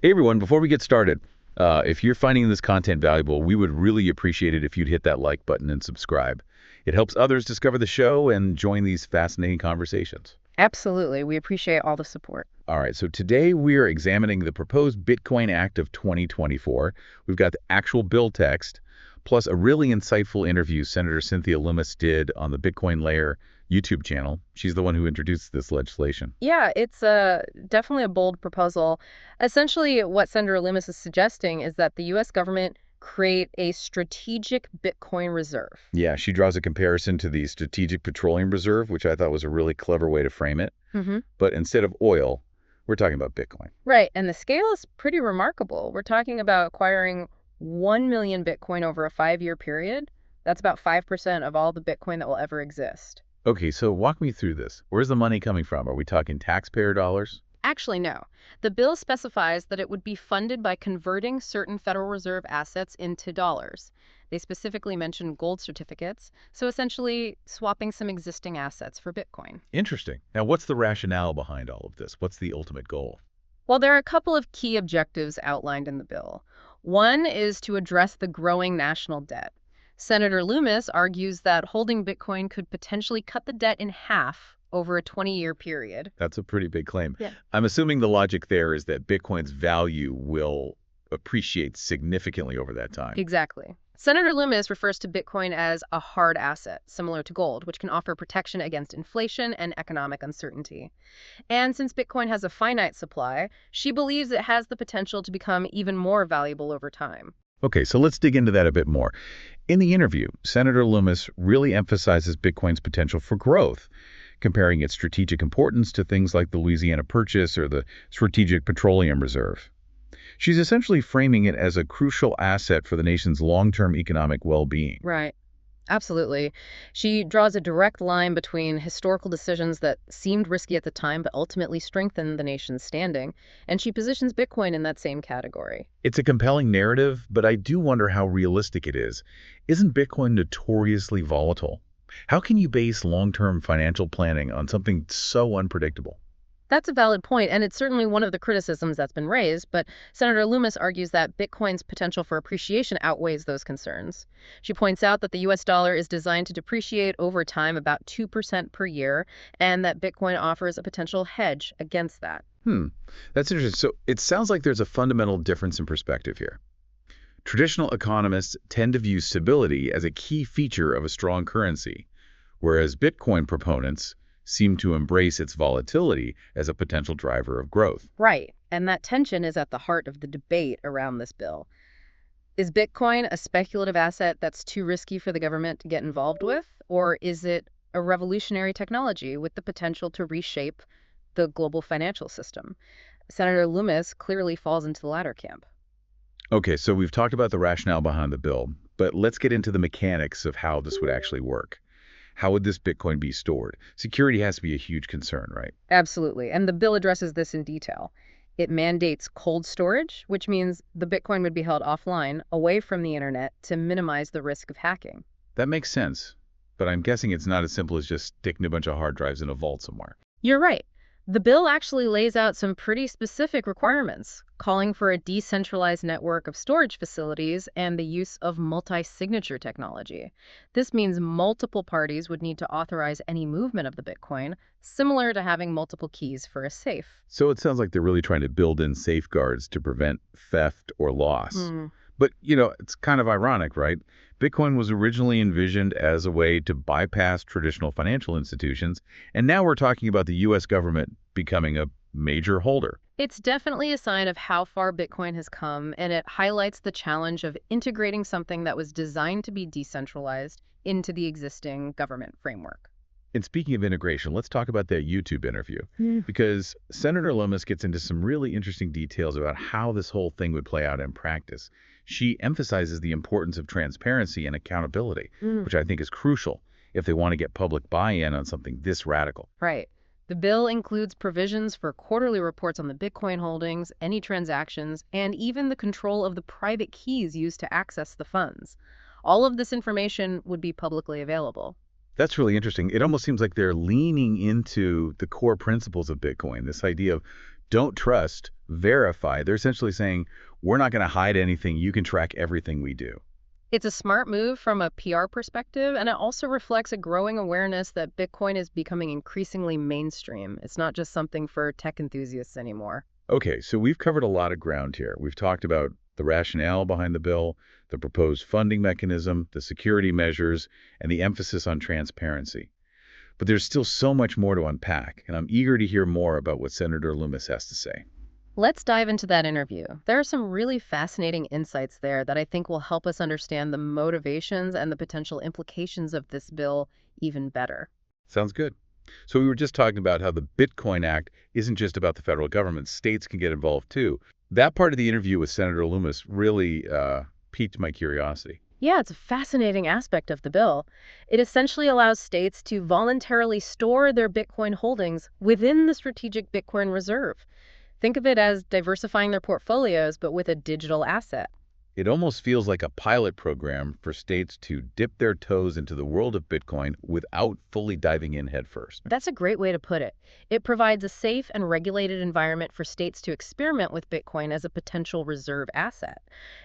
Hey everyone, before we get started, if you're finding this content valuable, we would really appreciate it if you'd hit that like button and subscribe. It helps others discover the show and join these fascinating conversations. Absolutely. We appreciate all the support. All right, so today we are examining the proposed Bitcoin Act of 2024. We've got the actual bill text, plus a really insightful interview Senator Cynthia Lummis did on the Bitcoin Layer YouTube channel. She's the one who introduced this legislation. Yeah, it's definitely a bold proposal. Essentially, what Senator Lummis is suggesting is that the U.S. government create a strategic Bitcoin reserve. Yeah, she draws a comparison to the Strategic Petroleum Reserve, which I thought was a really clever way to frame it. hmm But instead of oil, we're talking about Bitcoin. Right, and the scale is pretty remarkable. We're talking about acquiring 1 million Bitcoin over a 5-year period. That's about 5% of all the Bitcoin that will ever exist. Okay, so walk me through this. Where's the money coming from? Are we talking taxpayer dollars? Actually, no. The bill specifies that it would be funded by converting certain Federal Reserve assets into dollars. They specifically mention gold certificates, so essentially swapping some existing assets for Bitcoin. Interesting. Now, what's the rationale behind all of this? What's the ultimate goal? Well, there are a couple of key objectives outlined in the bill. One is to address the growing national debt. Senator Lummis argues that holding Bitcoin could potentially cut the debt in half over a 20-year period. That's a pretty big claim. Yeah. I'm assuming the logic there is that Bitcoin's value will appreciate significantly over that time. Exactly. Senator Lummis refers to Bitcoin as a hard asset, similar to gold, which can offer protection against inflation and economic uncertainty. And since Bitcoin has a finite supply, she believes it has the potential to become even more valuable over time. Okay, so let's dig into that a bit more. In the interview, Senator Lummis really emphasizes Bitcoin's potential for growth, comparing its strategic importance to things like the Louisiana Purchase or the Strategic Petroleum Reserve. She's essentially framing it as a crucial asset for the nation's long-term economic well-being. Right. Absolutely. She draws a direct line between historical decisions that seemed risky at the time but ultimately strengthened the nation's standing, and she positions Bitcoin in that same category. It's a compelling narrative, but I do wonder how realistic it is. Isn't Bitcoin notoriously volatile? How can you base long-term financial planning on something so unpredictable? That's a valid point, and it's certainly one of the criticisms that's been raised, but Senator Lummis argues that Bitcoin's potential for appreciation outweighs those concerns. She points out that the U.S. dollar is designed to depreciate over time about 2% per year, and that Bitcoin offers a potential hedge against that. That's interesting. So it sounds like there's a fundamental difference in perspective here. Traditional economists tend to view stability as a key feature of a strong currency, whereas Bitcoin proponents seem to embrace its volatility as a potential driver of growth. Right, and that tension is at the heart of the debate around this bill. Is Bitcoin a speculative asset that's too risky for the government to get involved with, or is it a revolutionary technology with the potential to reshape the global financial system? Senator Lummis clearly falls into the latter camp. Okay, so we've talked about the rationale behind the bill, but let's get into the mechanics of how this would actually work. How would this Bitcoin be stored? Security has to be a huge concern, right? Absolutely, and the bill addresses this in detail. It mandates cold storage, which means the Bitcoin would be held offline, away from the internet, to minimize the risk of hacking. That makes sense, but I'm guessing it's not as simple as just sticking a bunch of hard drives in a vault somewhere. You're right. The bill actually lays out some pretty specific requirements, calling for a decentralized network of storage facilities and the use of multi-signature technology. This means multiple parties would need to authorize any movement of the Bitcoin, similar to having multiple keys for a safe. So it sounds like they're really trying to build in safeguards to prevent theft or loss. Hmm. But, it's kind of ironic, right? Bitcoin was originally envisioned as a way to bypass traditional financial institutions, and now we're talking about the U.S. government becoming a major holder. It's definitely a sign of how far Bitcoin has come, and it highlights the challenge of integrating something that was designed to be decentralized into the existing government framework. And speaking of integration, let's talk about that YouTube interview, because Senator Lummis gets into some really interesting details about how this whole thing would play out in practice. She emphasizes the importance of transparency and accountability, which I think is crucial if they want to get public buy-in on something this radical. Right. The bill includes provisions for quarterly reports on the Bitcoin holdings, any transactions, and even the control of the private keys used to access the funds. All of this information would be publicly available. That's really interesting. It almost seems like they're leaning into the core principles of Bitcoin, this idea of Don't trust, verify. They're essentially saying, we're not going to hide anything. You can track everything we do. It's a smart move from a PR perspective, and it also reflects a growing awareness that Bitcoin is becoming increasingly mainstream. It's not just something for tech enthusiasts anymore. Okay, so we've covered a lot of ground here. We've talked about the rationale behind the bill, the proposed funding mechanism, the security measures, and the emphasis on transparency. But there's still so much more to unpack, and I'm eager to hear more about what Senator Loomis has to say. Let's dive into that interview. There are some really fascinating insights there that I think will help us understand the motivations and the potential implications of this bill even better. Sounds good. So we were just talking about how the Bitcoin Act isn't just about the federal government. States can get involved too. That part of the interview with Senator Loomis really piqued my curiosity. Yeah, it's a fascinating aspect of the bill. It essentially allows states to voluntarily store their Bitcoin holdings within the strategic Bitcoin reserve. Think of it as diversifying their portfolios, but with a digital asset. It almost feels like a pilot program for states to dip their toes into the world of Bitcoin without fully diving in headfirst. That's a great way to put it. It provides a safe and regulated environment for states to experiment with Bitcoin as a potential reserve asset.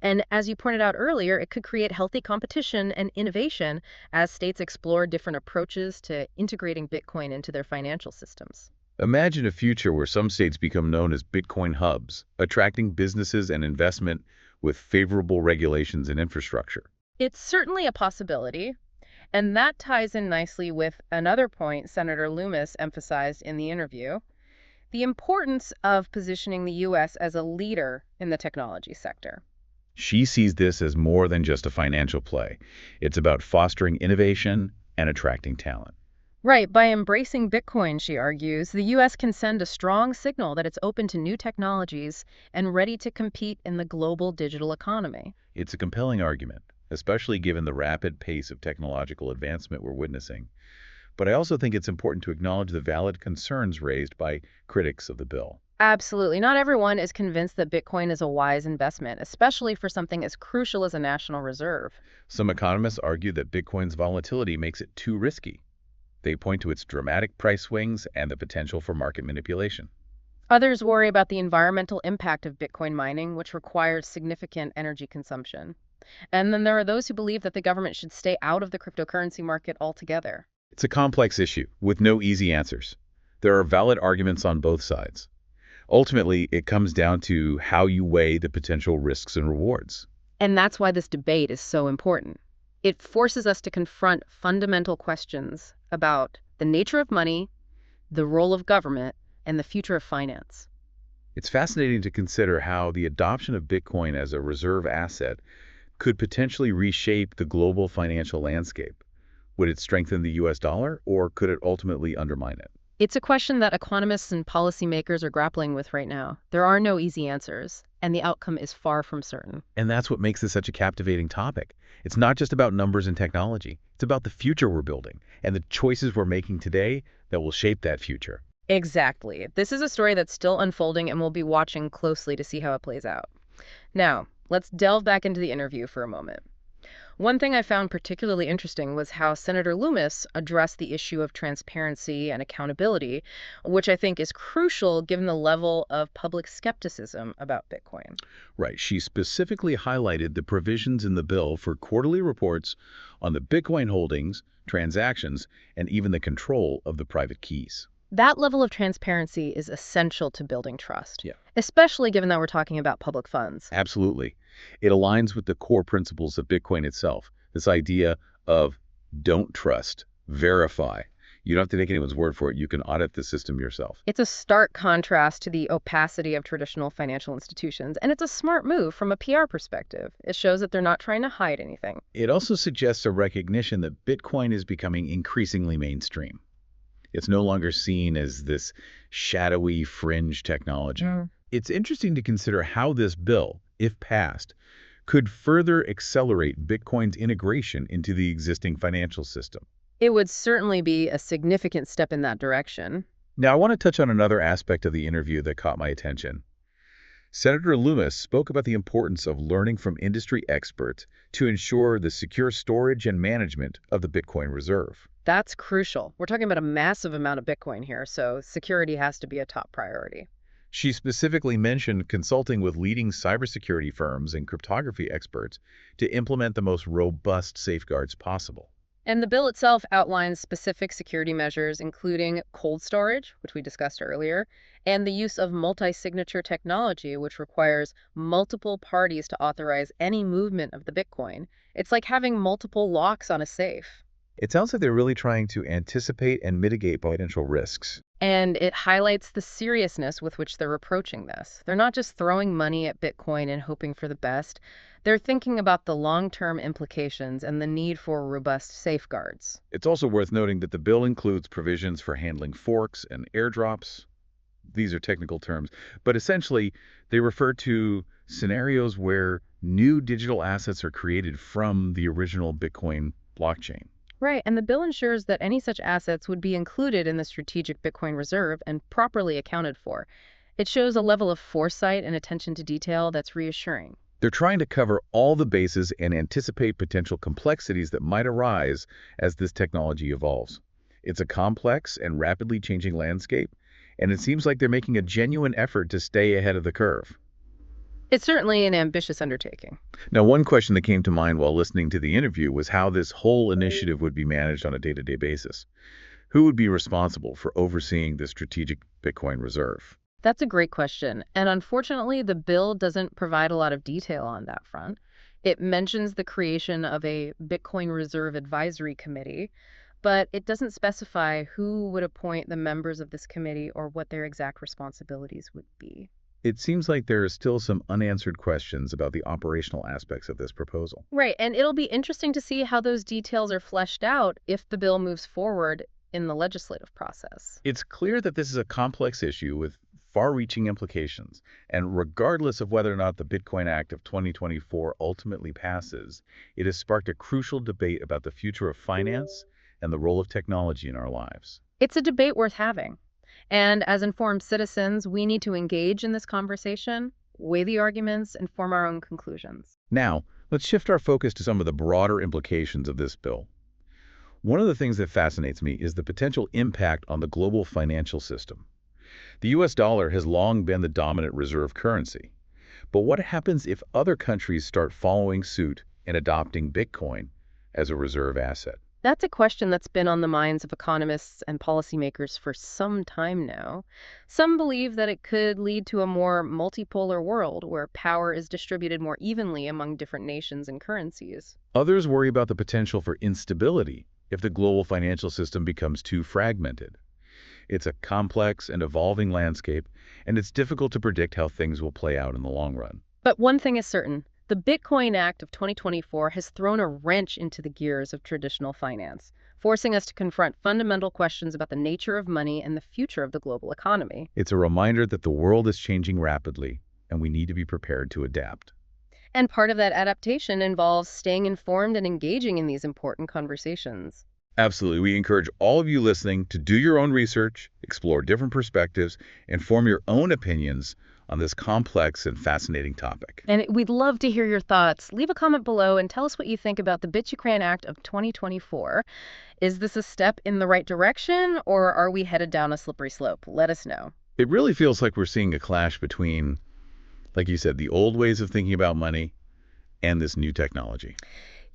And as you pointed out earlier, it could create healthy competition and innovation as states explore different approaches to integrating Bitcoin into their financial systems. Imagine a future where some states become known as Bitcoin hubs, attracting businesses and investment with favorable regulations and infrastructure. It's certainly a possibility, and that ties in nicely with another point Senator Loomis emphasized in the interview: the importance of positioning the U.S. as a leader in the technology sector. She sees this as more than just a financial play. It's about fostering innovation and attracting talent. Right, by embracing Bitcoin, she argues, the U.S. can send a strong signal that it's open to new technologies and ready to compete in the global digital economy. It's a compelling argument, especially given the rapid pace of technological advancement we're witnessing. But I also think it's important to acknowledge the valid concerns raised by critics of the bill. Absolutely. Not everyone is convinced that Bitcoin is a wise investment, especially for something as crucial as a national reserve. Some economists argue that Bitcoin's volatility makes it too risky. They point to its dramatic price swings and the potential for market manipulation. Others worry about the environmental impact of Bitcoin mining, which requires significant energy consumption. And then there are those who believe that the government should stay out of the cryptocurrency market altogether. It's a complex issue with no easy answers. There are valid arguments on both sides. Ultimately, it comes down to how you weigh the potential risks and rewards. And that's why this debate is so important. It forces us to confront fundamental questions about the nature of money, the role of government, and the future of finance. It's fascinating to consider how the adoption of Bitcoin as a reserve asset could potentially reshape the global financial landscape. Would it strengthen the US dollar, or could it ultimately undermine it? It's a question that economists and policymakers are grappling with right now. There are no easy answers, and the outcome is far from certain. And that's what makes this such a captivating topic. It's not just about numbers and technology. It's about the future we're building and the choices we're making today that will shape that future. Exactly. This is a story that's still unfolding, and we'll be watching closely to see how it plays out. Now, let's delve back into the interview for a moment. One thing I found particularly interesting was how Senator Loomis addressed the issue of transparency and accountability, which I think is crucial given the level of public skepticism about Bitcoin. Right. She specifically highlighted the provisions in the bill for quarterly reports on the Bitcoin holdings, transactions, and even the control of the private keys. That level of transparency is essential to building trust, Yeah. especially given that we're talking about public funds. Absolutely. It aligns with the core principles of Bitcoin itself. This idea of don't trust, verify. You don't have to take anyone's word for it. You can audit the system yourself. It's a stark contrast to the opacity of traditional financial institutions, and it's a smart move from a PR perspective. It shows that they're not trying to hide anything. It also suggests a recognition that Bitcoin is becoming increasingly mainstream. It's no longer seen as this shadowy fringe technology. It's interesting to consider how this bill, if passed, could further accelerate Bitcoin's integration into the existing financial system. It would certainly be a significant step in that direction. Now, I want to touch on another aspect of the interview that caught my attention. Senator Loomis spoke about the importance of learning from industry experts to ensure the secure storage and management of the Bitcoin reserve. That's crucial. We're talking about a massive amount of Bitcoin here, so security has to be a top priority. She specifically mentioned consulting with leading cybersecurity firms and cryptography experts to implement the most robust safeguards possible. And the bill itself outlines specific security measures, including cold storage, which we discussed earlier, and the use of multi-signature technology, which requires multiple parties to authorize any movement of the Bitcoin. It's like having multiple locks on a safe. It sounds like they're really trying to anticipate and mitigate potential risks. And it highlights the seriousness with which they're approaching this. They're not just throwing money at Bitcoin and hoping for the best. They're thinking about the long-term implications and the need for robust safeguards. It's also worth noting that the bill includes provisions for handling forks and airdrops. These are technical terms, but essentially they refer to scenarios where new digital assets are created from the original Bitcoin blockchain. Right, and the bill ensures that any such assets would be included in the strategic Bitcoin reserve and properly accounted for. It shows a level of foresight and attention to detail that's reassuring. They're trying to cover all the bases and anticipate potential complexities that might arise as this technology evolves. It's a complex and rapidly changing landscape, and it seems like they're making a genuine effort to stay ahead of the curve. It's certainly an ambitious undertaking. Now, one question that came to mind while listening to the interview was how this whole initiative would be managed on a day-to-day basis. Who would be responsible for overseeing the strategic Bitcoin reserve? That's a great question. And unfortunately, the bill doesn't provide a lot of detail on that front. It mentions the creation of a Bitcoin Reserve Advisory Committee, but it doesn't specify who would appoint the members of this committee or what their exact responsibilities would be. It seems like there are still some unanswered questions about the operational aspects of this proposal. Right, and it'll be interesting to see how those details are fleshed out if the bill moves forward in the legislative process. It's clear that this is a complex issue with far-reaching implications, and regardless of whether or not the Bitcoin Act of 2024 ultimately passes, it has sparked a crucial debate about the future of finance and the role of technology in our lives. It's a debate worth having. And as informed citizens, we need to engage in this conversation, weigh the arguments, and form our own conclusions. Now, let's shift our focus to some of the broader implications of this bill. One of the things that fascinates me is the potential impact on the global financial system. The US dollar has long been the dominant reserve currency. But what happens if other countries start following suit and adopting Bitcoin as a reserve asset? That's a question that's been on the minds of economists and policymakers for some time now. Some believe that it could lead to a more multipolar world where power is distributed more evenly among different nations and currencies. Others worry about the potential for instability if the global financial system becomes too fragmented. It's a complex and evolving landscape, and it's difficult to predict how things will play out in the long run. But one thing is certain. The Bitcoin Act of 2024 has thrown a wrench into the gears of traditional finance, forcing us to confront fundamental questions about the nature of money and the future of the global economy. It's a reminder that the world is changing rapidly, and we need to be prepared to adapt. And part of that adaptation involves staying informed and engaging in these important conversations. Absolutely. We encourage all of you listening to do your own research, explore different perspectives, and form your own opinions on this complex and fascinating topic. And we'd love to hear your thoughts. Leave a comment below and tell us what you think about the Bitcoin Act of 2024. Is this a step in the right direction, or are we headed down a slippery slope? Let us know. It really feels like we're seeing a clash between, like you said, the old ways of thinking about money and this new technology.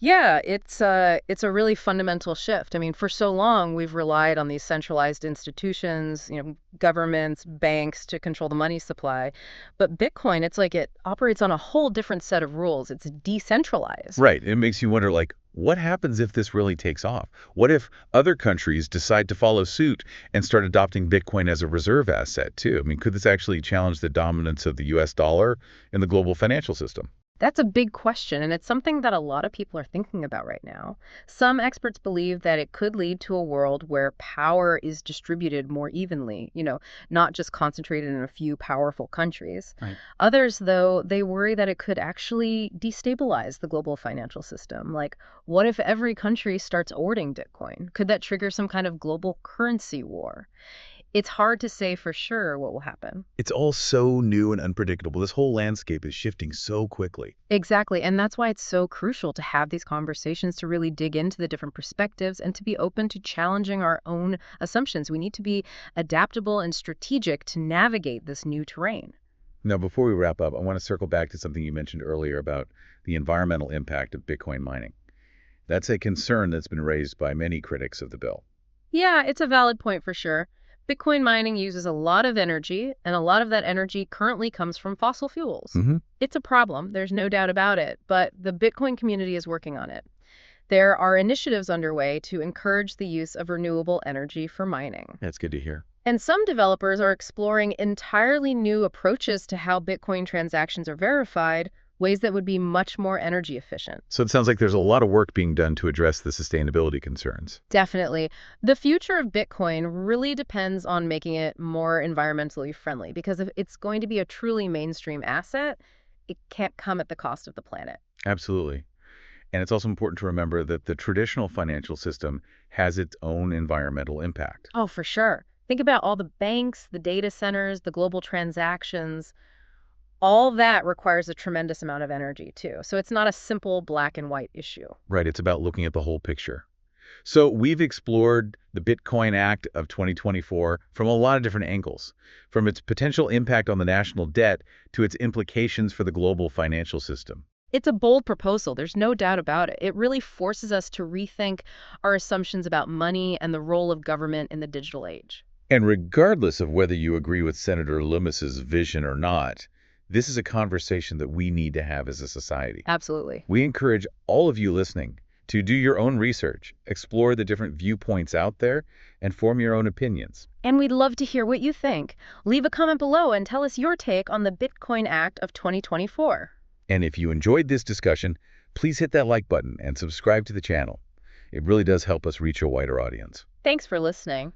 Yeah, it's a really fundamental shift. I mean, for so long we've relied on these centralized institutions, governments, banks to control the money supply. But Bitcoin, it's like it operates on a whole different set of rules. It's decentralized. Right. It makes you wonder, like, what happens if this really takes off? What if other countries decide to follow suit and start adopting Bitcoin as a reserve asset, too? I mean, could this actually challenge the dominance of the US dollar in the global financial system? That's a big question, and it's something that a lot of people are thinking about right now. Some experts believe that it could lead to a world where power is distributed more evenly, not just concentrated in a few powerful countries. Right. Others, though, they worry that it could actually destabilize the global financial system. Like, what if every country starts hoarding Bitcoin? Could that trigger some kind of global currency war? It's hard to say for sure what will happen. It's all so new and unpredictable. This whole landscape is shifting so quickly. Exactly. And that's why it's so crucial to have these conversations, to really dig into the different perspectives and to be open to challenging our own assumptions. We need to be adaptable and strategic to navigate this new terrain. Now, before we wrap up, I want to circle back to something you mentioned earlier about the environmental impact of Bitcoin mining. That's a concern that's been raised by many critics of the bill. Yeah, it's a valid point for sure. Bitcoin mining uses a lot of energy, and a lot of that energy currently comes from fossil fuels. Mm-hmm. It's a problem, there's no doubt about it, but the Bitcoin community is working on it. There are initiatives underway to encourage the use of renewable energy for mining. That's good to hear. And some developers are exploring entirely new approaches to how Bitcoin transactions are verified, ways that would be much more energy efficient. So it sounds like there's a lot of work being done to address the sustainability concerns. Definitely. The future of Bitcoin really depends on making it more environmentally friendly because if it's going to be a truly mainstream asset, it can't come at the cost of the planet. Absolutely. And it's also important to remember that the traditional financial system has its own environmental impact. Oh, for sure. Think about all the banks, the data centers, the global transactions. All that requires a tremendous amount of energy, too. So it's not a simple black and white issue. Right, it's about looking at the whole picture. So we've explored the Bitcoin Act of 2024 from a lot of different angles, from its potential impact on the national debt to its implications for the global financial system. It's a bold proposal, there's no doubt about it. It really forces us to rethink our assumptions about money and the role of government in the digital age. And regardless of whether you agree with Senator Loomis's vision or not, this is a conversation that we need to have as a society. Absolutely. We encourage all of you listening to do your own research, explore the different viewpoints out there, and form your own opinions. And we'd love to hear what you think. Leave a comment below and tell us your take on the Bitcoin Act of 2024. And if you enjoyed this discussion, please hit that like button and subscribe to the channel. It really does help us reach a wider audience. Thanks for listening.